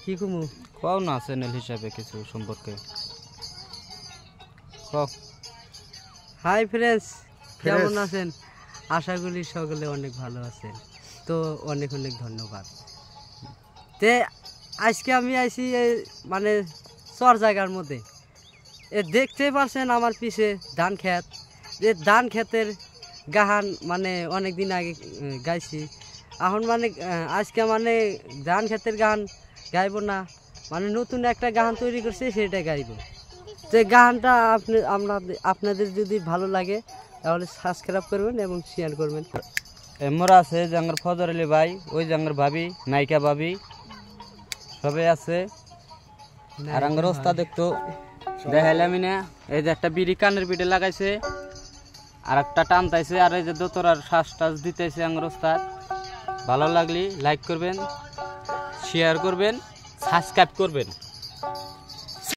কি কমু কও না চ্যানেল হিসাবে কিছু সম্পর্কে কও। হাই ফ্রেন্ডস, কেমন আছেন? আশা করি সকলে অনেক ভালো আছেন। তো অনেক অনেক ধন্যবাদ। তে আজকে আমি আইছি মানে চর জায়গার মধ্যে দেখতে পাচ্ছেন আমার পিছে ধান ক্ষেত। যে ধান ক্ষেতের গাহান মানে অনেক দিন আগে গাইছি। এখন মানে আজকে মানে ধান ক্ষেতের গান গাইব না, মানে নতুন একটা গান তৈরি করছে সেটা গাইব। যে গানটা আপনাদের যদি ভালো লাগে তাহলে সাবস্ক্রাইব করবেন এবং শেয়ার করবেন। এমরা আছে জাঙ্গর ফজর আলী ভাই, ওই জাঙ্গর ভাবি নায়িকা ভাবি সবাই আছে। আর আঙ্গর ওস্তাদ একটু দেখাইলামি না, এই যে একটা বিড়ি কানের পিঠে লাগাইছে আর একটা টানতাইছে, আর এই যে দোতরার শ্বাস টাস দিতেছে আঙ্গর ওস্তাদ। ভালো লাগলি লাইক করবেন, শেয়ার করবেন, সাবস্ক্রাইব করবেন।